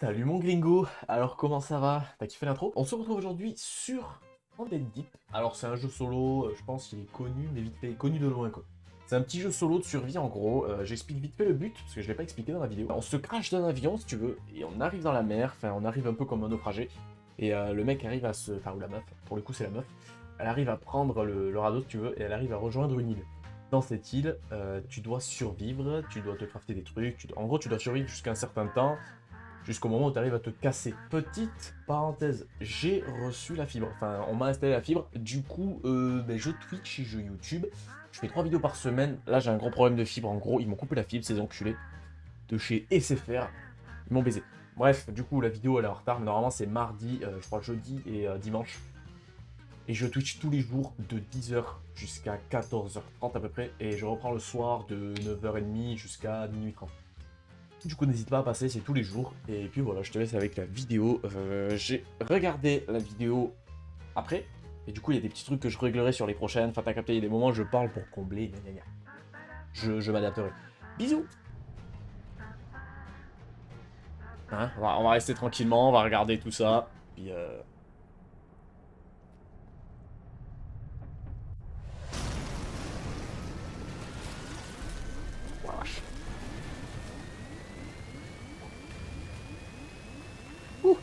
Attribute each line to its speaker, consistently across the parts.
Speaker 1: Salut mon gringo, alors comment ça va? T'as kiffé l'intro? On se retrouve aujourd'hui sur Undead Deep. Alors c'est un jeu solo, je pense qu'il est connu, mais vite fait, connu de loin quoi. C'est un petit jeu solo de survie en gros, j'explique vite fait le but, parce que je l'ai pas expliqué dans la vidéo. On se crache d'un avion si tu veux, et on arrive dans la mer, enfin on arrive un peu comme un naufragé, et le mec arrive à se... Enfin ou la meuf, pour le coup c'est la meuf, elle arrive à prendre le radeau si tu veux, et elle arrive à rejoindre une île. Dans cette île, tu dois survivre, tu dois te crafter des trucs, en gros tu dois survivre jusqu'à un certain temps, jusqu'au moment où tu arrives à te casser. Petite parenthèse, j'ai reçu la fibre. Enfin, on m'a installé la fibre. Du coup, je Twitch et je YouTube. Je fais 3 vidéos par semaine. Là, j'ai un gros problème de fibre. En gros, ils m'ont coupé la fibre, ces enculés. De chez SFR. Ils m'ont baisé. Bref, du coup, la vidéo, elle est en retard. Mais normalement, c'est mardi, je crois jeudi et dimanche. Et je Twitch tous les jours de 10h jusqu'à 14h30 à peu près. Et je reprends le soir de 9h30 jusqu'à minuit 30. Du coup, n'hésite pas à passer, c'est tous les jours. Et puis voilà, je te laisse avec la vidéo. J'ai regardé la vidéo après. Et du coup, il y a des petits trucs que je réglerai sur les prochaines. Enfin, t'as capté, il y a des moments où je parle pour combler. Gna gna gna. Je m'adapterai. Bisous. Hein, on va rester tranquillement, on va regarder tout ça. Puis oh la vache. Ouh.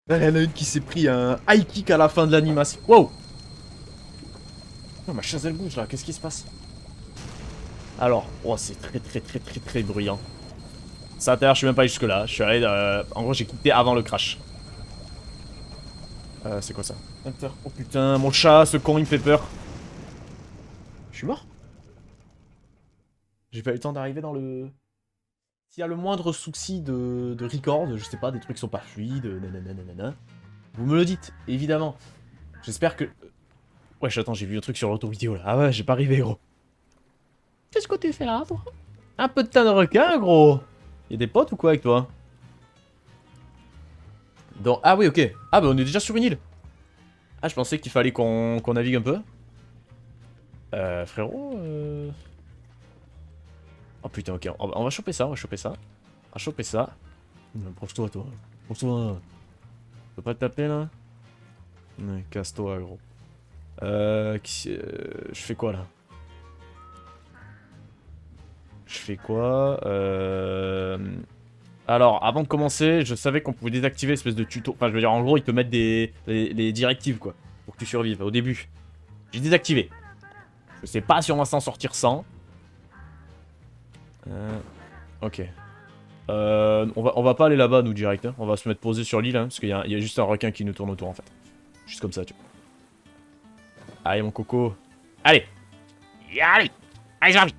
Speaker 1: Là, il y en a une qui s'est pris un high kick à la fin de l'animation. Wow. Oh, ma chaise elle bouge là, qu'est-ce qui se passe? Alors, oh, c'est très bruyant. Ça, d'ailleurs, je suis même pas allé jusque là. Je suis allé. En gros, j'ai quitté avant le crash. C'est quoi ça? Enter. Oh putain, mon chat, ce con, il me fait peur. Je suis mort? J'ai pas eu le temps d'arriver dans le... S'il y a le moindre souci de record, je sais pas, des trucs sont pas fluides, nanana, vous me le dites, évidemment. J'espère que... Wesh, attends, j'ai vu un truc sur l'auto vidéo là. Ah ouais, j'ai pas arrivé, gros. Qu'est-ce que tu fais là, toi? Un peu de teint de requin, gros. Y'a des potes ou quoi avec toi? Donc... Ah oui, ok. Ah bah on est déjà sur une île. Ah, je pensais qu'il fallait qu'on navigue un peu. Frérot... Oh putain, ok, on va choper ça, on va choper ça. On va choper ça. Approche-toi, toi. Approche-toi. Tu peux pas te taper, là? Ouais, casse-toi, gros. Je fais quoi, là? Je fais quoi? Alors, avant de commencer, je savais qu'on pouvait désactiver l'espèce de tuto. Enfin, je veux dire, en gros, ils te mettent les directives, quoi. Pour que tu survives, au début. J'ai désactivé. Je sais pas si on va s'en sortir sans. Ok. On va pas aller là-bas, nous, direct. Hein. On va se mettre posé sur l'île, hein, parce qu'il y a juste un requin qui nous tourne autour, en fait. Juste comme ça, tu vois. Allez, mon coco. Allez. Allez. Allez, j'ai envie.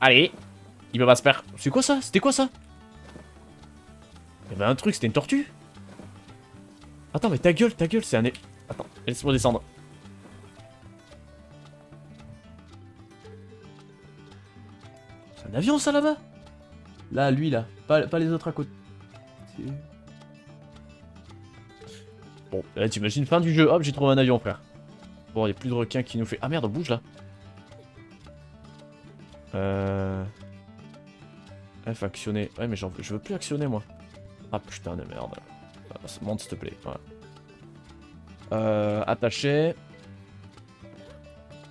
Speaker 1: Allez. Il peut pas se perdre. C'est quoi ça? C'était quoi ça? Il y avait un truc, c'était une tortue? Attends, mais ta gueule, c'est un... Attends, laisse-moi descendre. C'est un avion, ça, là-bas? Là, lui, là. Pas les autres à côté. Bon, là, t'imagines, fin du jeu. Hop, j'ai trouvé un avion, frère. Bon, il n'y a plus de requins qui nous fait... Ah, merde, on bouge, là. F, actionner. Ouais, mais je veux plus actionner, moi. Ah, putain de merde. Monte, s'il te plaît. Voilà. Attaché.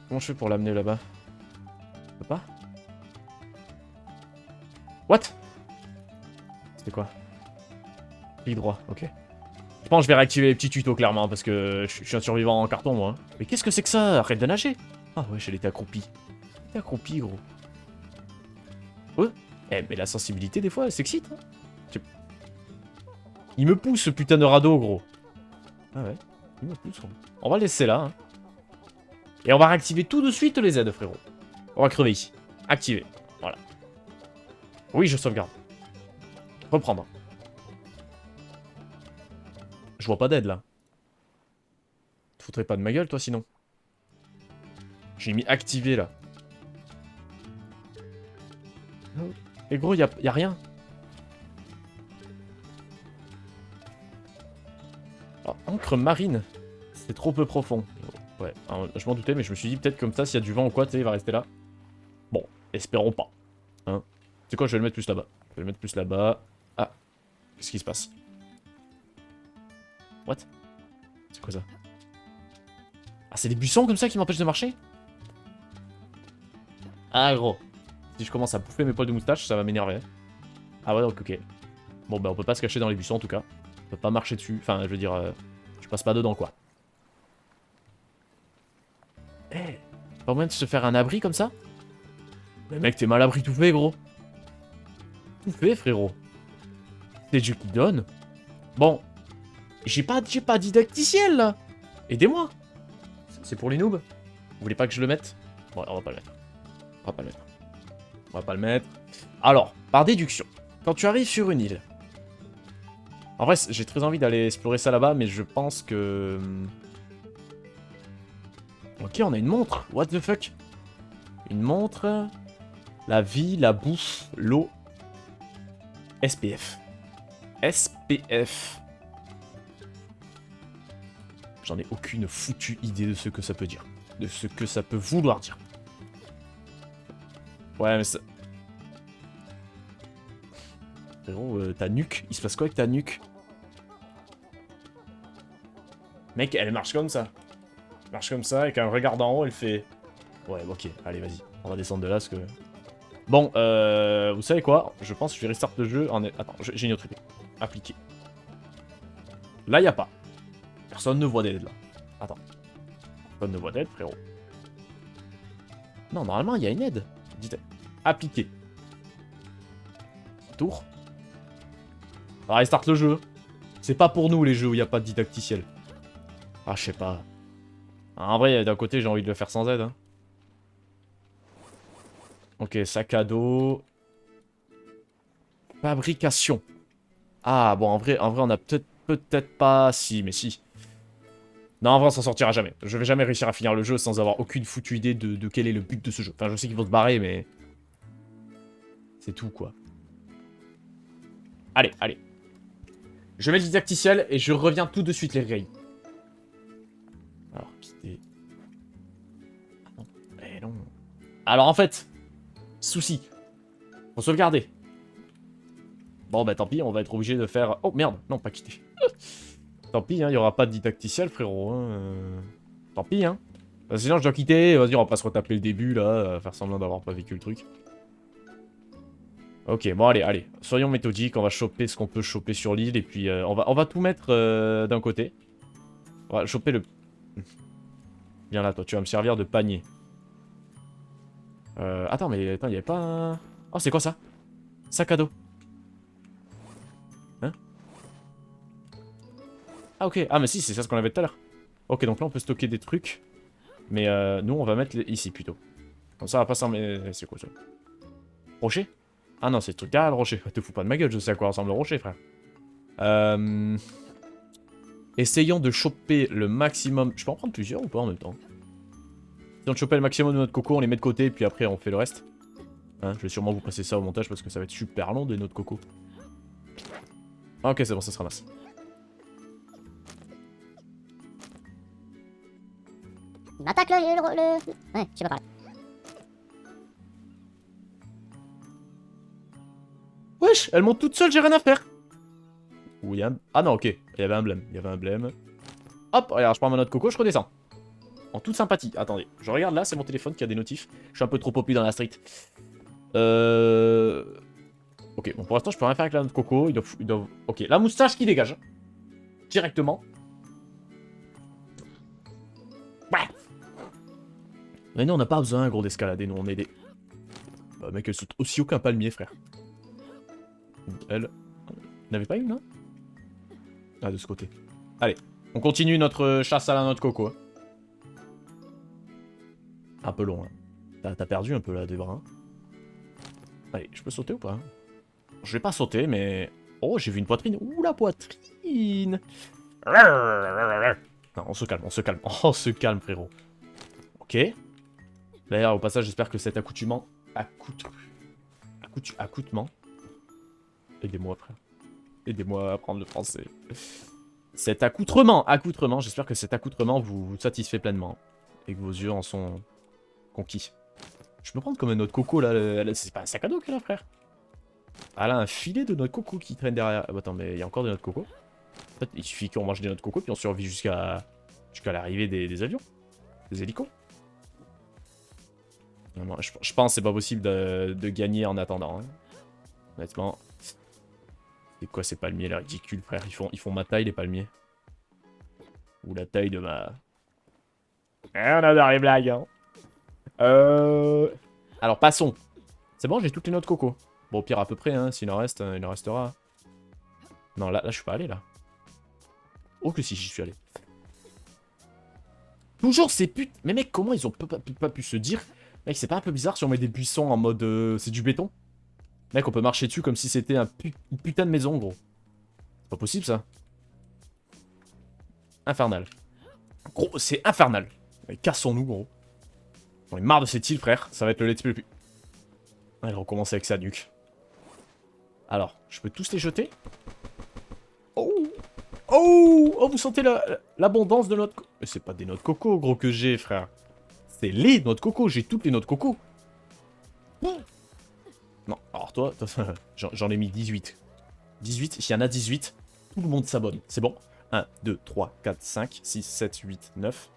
Speaker 1: Comment je fais pour l'amener là-bas? Je peux pas? What? C'était quoi? Clic droit, ok. Je pense que je vais réactiver les petits tutos, clairement, parce que je suis un survivant en carton, moi. Hein. Mais qu'est-ce que c'est que ça? Arrête de nager. Ah, wesh, elle était accroupie. Elle était accroupie, gros. Ouais. Eh, mais la sensibilité, des fois, elle s'excite. Hein. Il me pousse, ce putain de radeau, gros. Ah ouais, il me pousse, gros. On va le laisser là. Hein. Et on va réactiver tout de suite les aides, frérot. On va crever ici. Activer. Voilà. Oui, je sauvegarde. Reprendre. Je vois pas d'aide, là. Tu foutrais pas de ma gueule, toi, sinon. J'ai mis activer, là. Et gros, y a rien. Oh, encre marine. C'est trop peu profond. Ouais, alors, je m'en doutais, mais je me suis dit peut-être comme ça, s'il y a du vent ou quoi, tu sais, il va rester là. Bon, espérons pas. Hein. C'est quoi, je vais le mettre plus là-bas. Je vais le mettre plus là-bas. Ah, qu'est-ce qui se passe? What? C'est quoi ça? Ah, c'est des buissons comme ça qui m'empêchent de marcher? Ah, gros. Si je commence à bouffer mes poils de moustache, ça va m'énerver. Ah ouais, donc ok. Bon, bah on peut pas se cacher dans les buissons en tout cas. On peut pas marcher dessus. Enfin, je veux dire, tu passes pas dedans quoi. Eh, pas moyen de se faire un abri comme ça? Mais mec, t'es mal abri tout fait, gros. Tout fait, frérot. C'est Dieu qui donne. Bon, j'ai pas didacticiel là. Aidez-moi. C'est pour les noobs. Vous voulez pas que je le mette? Ouais, on va pas le mettre. On va pas le mettre. On va pas le mettre. Alors, par déduction, quand tu arrives sur une île... En vrai, j'ai très envie d'aller explorer ça là-bas, mais je pense que... Ok, on a une montre. What the fuck? Une montre. La vie, la bouffe, l'eau. SPF. SPF. J'en ai aucune foutue idée de ce que ça peut dire. De ce que ça peut vouloir dire. Ouais, mais ça... Frérot, ta nuque, il se passe quoi avec ta nuque? Mec, elle marche comme ça. Elle marche comme ça, avec un regard d'en haut, elle fait... Ouais, ok, allez, vas-y. On va descendre de là, parce que... Bon, vous savez quoi? Je pense que je vais restart le jeu en... Attends, j'ai une autre idée. Appliquer. Là, y a pas. Personne ne voit d'aide, là. Attends. Personne ne voit d'aide, frérot. Non, normalement, il y a une aide. Dites appliquer. Tour. On va restart le jeu. C'est pas pour nous, les jeux où il n'y a pas de didacticiel. Ah, je sais pas. En vrai, d'un côté, j'ai envie de le faire sans aide. Hein. Ok, sac à dos. Fabrication. Ah, bon, en vrai on a peut-être pas... Si, mais si. Non, en vrai, on s'en sortira jamais. Je vais jamais réussir à finir le jeu sans avoir aucune foutue idée de quel est le but de ce jeu. Enfin, je sais qu'il faut se barrer, mais... C'est tout, quoi. Allez, allez. Je mets le didacticiel et je reviens tout de suite, les gars. Alors, quitter... Ah non. Eh non. Alors, en fait... Souci. Faut sauvegarder. Bon, bah tant pis, on va être obligé de faire... Oh, merde. Non, pas quitter. Tant pis, hein, il n'y aura pas de didacticiel, frérot. Hein. Tant pis, hein. Sinon, je dois quitter. Vas-y, on va pas se retaper le début, là. Faire semblant d'avoir pas vécu le truc. Ok, bon, allez, allez. Soyons méthodiques. On va choper ce qu'on peut choper sur l'île. Et puis, on va tout mettre d'un côté. On va choper le... Viens là, toi. Tu vas me servir de panier. Attends, mais attends, il n'y avait pas un... Oh, c'est quoi ça? Sac à dos. Hein? Ah, ok. Ah, mais si, c'est ça ce qu'on avait tout à l'heure. Ok, donc là, on peut stocker des trucs. Mais nous, on va mettre ici, plutôt. Comme ça, on va pas s'en... Mais c'est quoi, ça? Rocher? Ah non, c'est le truc là, le rocher. Te fous pas de ma gueule, je sais à quoi ressemble le rocher, frère. Essayons de choper le maximum... Je peux en prendre plusieurs ou pas en même temps? Essayons de choper le maximum de notre coco, on les met de côté, puis après, on fait le reste. Hein, je vais sûrement vous passer ça au montage, parce que ça va être super long, des noix de coco. Ah, ok, c'est bon, ça se ramasse.
Speaker 2: Il m'attaque le... Ouais, je sais pas parler.
Speaker 1: Wesh, elles montent toutes seules, j'ai rien à faire. Où il y a un... Ah non, ok, il y avait un blême, il y avait un blême. Hop, regarde, je prends ma noix de coco, je redescends. En toute sympathie. Attendez, je regarde là, c'est mon téléphone qui a des notifs. Je suis un peu trop populaire dans la street. Ok, bon, pour l'instant, je peux rien faire avec la noix de coco. Il doit... Ok, la moustache qui dégage. Directement. Ouais. Mais non, on n'a pas besoin, gros, d'escalader. Nous, on est des... Bah, mec, elle saute aussi aucun palmier, frère. Elle... N'avait pas une, hein? Ah, de ce côté. Allez, on continue notre chasse à la noix de coco. Un peu long, hein. T'as perdu un peu, là, des bras, hein. Allez, je peux sauter ou pas? Je vais pas sauter, mais... Oh, j'ai vu une poitrine. Ouh, la poitrine. Non, on se calme, on se calme. On se calme, frérot. Ok. D'ailleurs, au passage, j'espère que cet accoutrement... Accoutrement... Aidez-moi, frère. Aidez-moi à apprendre le français. Cet accoutrement, j'espère que cet accoutrement vous satisfait pleinement. Et que vos yeux en sont conquis. Je peux prendre comme notre coco là, c'est pas un sac à dos qu'elle a, frère. Elle a un filet de notre coco qui traîne derrière. Ah, bah, attends, mais il y a encore des noix de coco. En fait, il suffit qu'on mange des noix de coco puis on survit jusqu'à l'arrivée des avions. Des hélicos. Non, je pense que c'est pas possible de gagner en attendant. Hein. Honnêtement. C'est quoi ces palmiers là, ridicules, frère, ils font ma taille, les palmiers. Ou la taille de ma... on adore les blagues, hein. Alors, passons. C'est bon, j'ai toutes les noix de coco. Bon, au pire, à peu près, hein, s'il en reste, il en restera. Non, là, je suis pas allé, là. Oh que si, j'y suis allé. Toujours ces putes... Mais mec, comment ils ont pas pu se dire... Mec, c'est pas un peu bizarre si on met des buissons en mode... c'est du béton? Mec, on peut marcher dessus comme si c'était une putain de maison, gros. C'est pas possible, ça. Infernal. Gros, c'est infernal. Mais cassons-nous, gros. On est marre de cette île, frère. Ça va être le let's play le plus... Allez, on recommence avec sa nuque. Alors, je peux tous les jeter? Oh! Oh! Oh, vous sentez l'abondance de notre... Mais c'est pas des noix de coco, gros, que j'ai, frère. C'est les noix de coco. J'ai toutes les noix de coco. Non, alors toi j'en ai mis 18. 18, s'il y en a 18, tout le monde s'abonne. C'est bon? 1, 2, 3, 4, 5, 6, 7, 8, 9...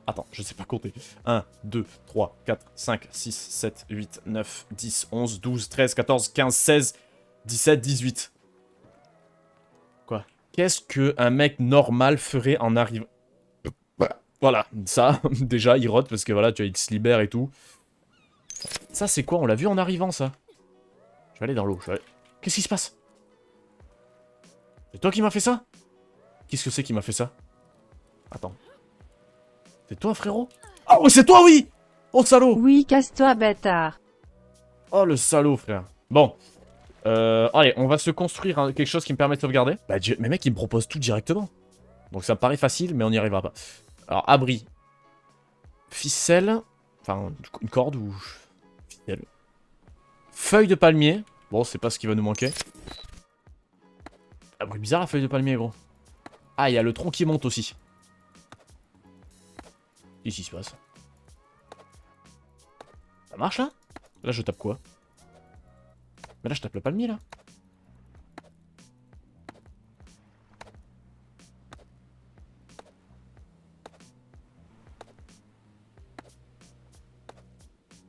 Speaker 1: Attends, je sais pas compter. 1, 2, 3, 4, 5, 6, 7, 8, 9, 10, 11, 12, 13, 14, 15, 16, 17, 18. Quoi? Qu'est-ce qu'un mec normal ferait en arrivant? Voilà, ça, déjà, il rote parce que voilà, tu vois, il se libère et tout. Ça, c'est quoi? On l'a vu en arrivant, ça. Je vais aller dans l'eau. Qu'est-ce qui se passe? C'est toi qui m'as fait ça? Qu'est-ce que c'est qui m'a fait ça? Attends. C'est toi, frérot? Oh, c'est toi, oui! Oh, salaud!
Speaker 3: Oui, casse-toi, bâtard.
Speaker 1: Oh, le salaud, frère. Bon. Allez, on va se construire quelque chose qui me permet de sauvegarder. Bah, mais mec, il me propose tout directement. Donc ça me paraît facile, mais on n'y arrivera pas. Alors, abri. Ficelle. Enfin, une corde ou... Ficelle. Feuille de palmier. Bon, c'est pas ce qui va nous manquer. Ah, bruit bizarre la feuille de palmier, gros. Ah, il y a le tronc qui monte aussi. Qu'est-ce qui se passe? Ça marche, là? Là, je tape quoi? Mais là, je tape le palmier, là.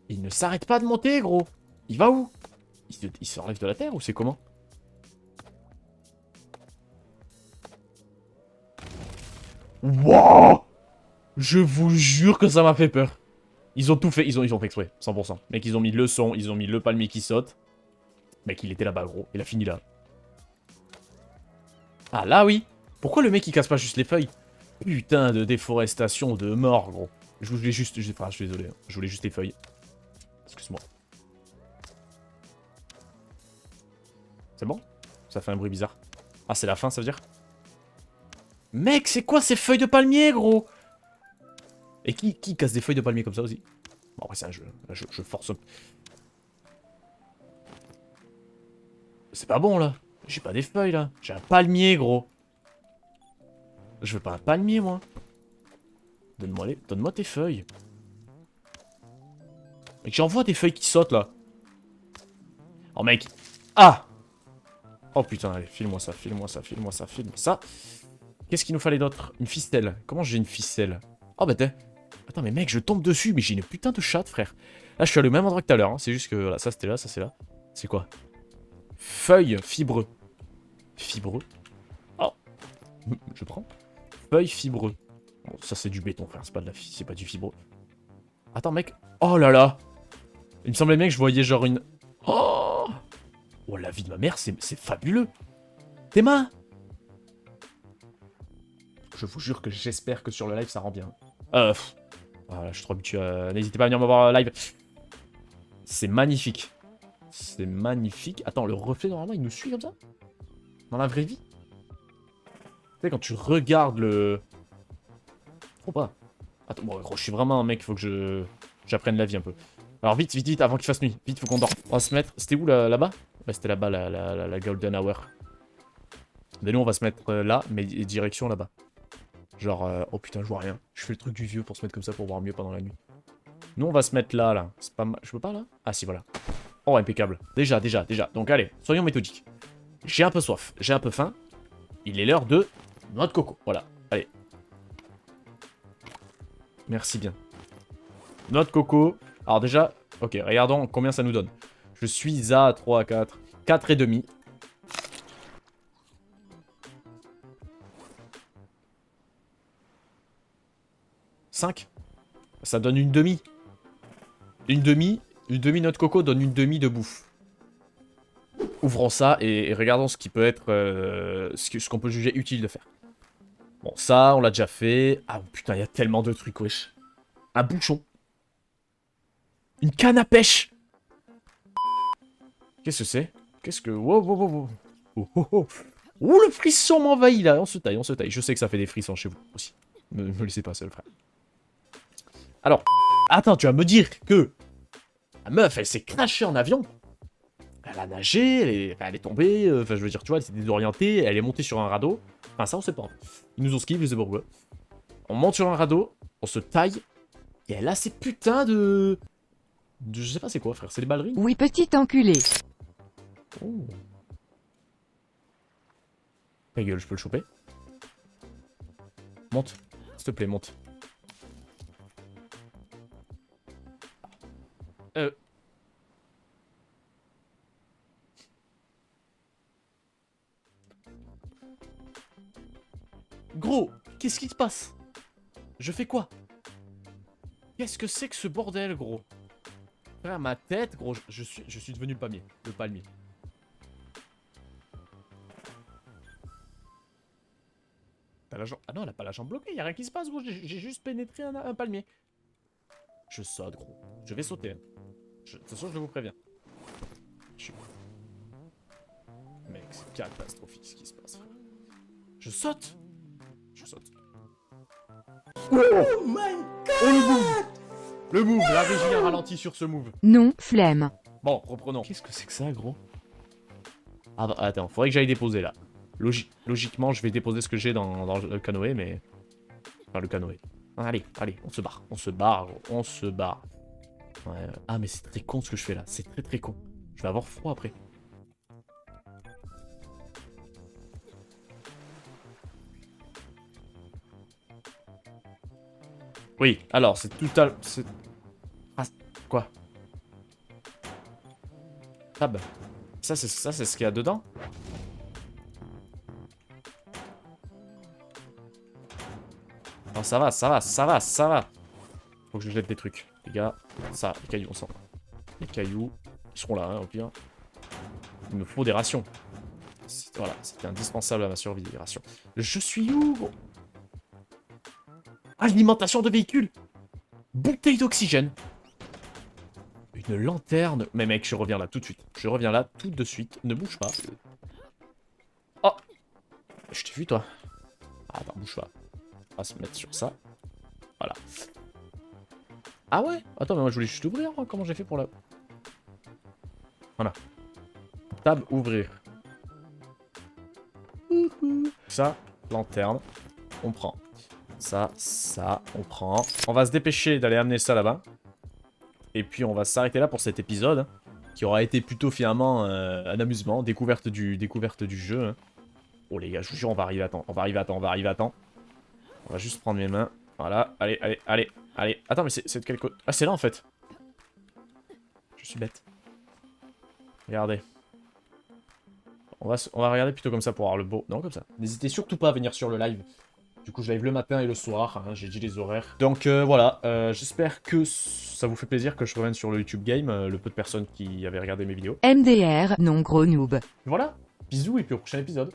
Speaker 1: Il ne s'arrête pas de monter, gros. Il va où? Il s'enlève de la terre ou c'est comment? Wouah! Je vous jure que ça m'a fait peur. Ils ont tout fait, ils ont fait exprès, 100%. Mec, ils ont mis le son, ils ont mis le palmier qui saute. Mec, il était là-bas, gros. Il a fini là. Ah, là, oui. Pourquoi le mec, il casse pas juste les feuilles? Putain de déforestation de mort, gros. Je voulais juste... Enfin, je suis désolé. Hein. Je voulais juste les feuilles. Excuse-moi. C'est bon? Ça fait un bruit bizarre. Ah, c'est la fin, ça veut dire? Mec, c'est quoi ces feuilles de palmier, gros? Et qui casse des feuilles de palmier comme ça aussi? Bon, après, c'est un jeu. Là, je force... C'est pas bon, là. J'ai pas des feuilles, là. J'ai un palmier, gros. Je veux pas un palmier, moi. Donne-moi tes feuilles. Mec, j'en vois des feuilles qui sautent, là. Oh, mec. Ah! Oh, putain, allez, file-moi ça, file-moi ça, file-moi ça, file-moi ça. Qu'est-ce qu'il nous fallait d'autre? Une ficelle. Comment j'ai une ficelle? Oh, bah, t'es... Attends, mais mec, je tombe dessus, mais j'ai une putain de chatte, frère. Là, je suis allé au même endroit que tout à l'heure. Hein. C'est juste que, voilà, ça, c'était là, ça, c'est là. C'est quoi? Feuille fibreux. Fibreux. Oh. Je prends. Feuille fibreux. Bon, ça, c'est du béton, frère. C'est pas de la c'est pas du fibreux. Attends, mec. Oh là là. Il me semblait bien que je voyais genre une... Oh, oh la vie de ma mère, c'est fabuleux. Tes mains. Je vous jure que j'espère que sur le live, ça rend bien. Voilà, je suis trop habitué à... N'hésitez pas à venir me voir live. C'est magnifique. C'est magnifique. Attends, le reflet, normalement, il nous suit comme ça? Dans la vraie vie? Tu sais, quand tu regardes le... Trop pas. Attends, bon, gros, je suis vraiment un mec, faut que j'apprenne la vie un peu. Alors, vite, vite, vite, avant qu'il fasse nuit. Vite, faut qu'on dorme. On va se mettre... C'était où, là-bas? Ouais, c'était là-bas, la Golden Hour. Mais nous, on va se mettre là, mais direction là-bas. Genre, oh putain, je vois rien. Je fais le truc du vieux pour se mettre comme ça pour voir mieux pendant la nuit. Nous, on va se mettre là, là. C'est pas mal. Je peux pas, là? Ah, si, voilà. Oh, impeccable. Déjà. Donc, allez, soyons méthodiques. J'ai un peu soif, j'ai un peu faim. Il est l'heure de noix de coco. Voilà, allez. Merci bien. Noix de coco. Alors déjà, ok, regardons combien ça nous donne. Je suis à 3, 4, 4 et demi. 5. Ça donne une demi. Une demi noix de coco donne une demi de bouffe. Ouvrons ça et regardons ce qui peut être, ce qu'on peut juger utile de faire. Bon, ça, on l'a déjà fait. Ah putain, il y a tellement de trucs, wesh. Un bouchon. Une canne à pêche. Qu'est-ce que c'est? Qu'est-ce que... Wow, wow, wow, wow. Oh, oh, oh. Ouh, le frisson m'envahit, là. On se taille. Je sais que ça fait des frissons chez vous, aussi. Me laissez pas seul, frère. Alors, attends, tu vas me dire que... La meuf, elle s'est crachée en avion. Elle a nagé, elle est tombée, enfin je veux dire, tu vois, elle s'est désorientée, elle est montée sur un radeau. Enfin ça on sait pas. Ils nous ont skiff, je sais pas pourquoi. On monte sur un radeau, on se taille, et elle a ces putains de... Je sais pas c'est quoi frère, c'est des ballerines?
Speaker 3: Oui, petit enculé.
Speaker 1: Oh. Ta gueule, je peux le choper? Monte, s'il te plaît, monte. Gros, qu'est-ce qui se passe? Je fais quoi? Qu'est-ce que c'est que ce bordel, gros? Frère, ma tête, gros, je suis devenu le palmier. Le palmier. T'as la jambe... Ah non, elle a pas la jambe bloquée, y'a rien qui se passe, gros. J'ai juste pénétré un palmier. Je saute, gros. Je vais sauter. De toute façon, je vous préviens. Mec, c'est catastrophique ce qui se passe, frère. Je saute. Je saute. Oh my god! Oh, le move! Le move, la régie a ralenti sur ce move.
Speaker 3: Non, flemme.
Speaker 1: Bon, reprenons. Qu'est-ce que c'est que ça, gros? Ah bah, attends, faudrait que j'aille déposer, là. Logiquement, je vais déposer ce que j'ai dans le canoë, mais... Enfin, le canoë. Allez, on se barre. On se barre, gros. On se barre. Ouais. Ah, mais c'est très con ce que je fais, là. C'est très con. Je vais avoir froid, après. Oui, alors, c'est tout à... Ah, quoi? Tab. Ça, c'est ce qu'il y a dedans? Non, ça va. Faut que je jette des trucs. Les gars, ça, les cailloux, on sent. Les cailloux, ils seront là, hein, au pire. Il me faut des rations. Voilà, c'était indispensable à ma survie, des rations. Je suis où, gros? Alimentation de véhicule. Bouteille d'oxygène. Une lanterne. Mais mec, je reviens là tout de suite. Je reviens là tout de suite. Ne bouge pas. Oh. Je t'ai vu, toi. Ah, attends, bouge pas. On va se mettre sur ça. Voilà. Ah ouais? Attends, mais moi je voulais juste ouvrir. Moi. Comment j'ai fait pour la... Voilà. Tab ouvrir. Ça, lanterne. On prend. Ça, on prend. On va se dépêcher d'aller amener ça là-bas. Et puis on va s'arrêter là pour cet épisode. Qui aura été plutôt finalement un amusement. Découverte du jeu. Hein. Oh les gars, je vous jure, on va arriver à temps. On va juste prendre mes mains. Voilà, allez. Attends, mais c'est de quel côté? Ah, c'est là en fait. Je suis bête. Regardez. On va regarder plutôt comme ça pour avoir le beau. Non, comme ça. N'hésitez surtout pas à venir sur le live. Du coup, je live le matin et le soir. Hein, j'ai dit les horaires. Donc voilà. J'espère que ça vous fait plaisir que je revienne sur le YouTube Game. Le peu de personnes qui avaient regardé mes vidéos.
Speaker 3: MDR, non gros noob.
Speaker 1: Voilà. Bisous et puis au prochain épisode.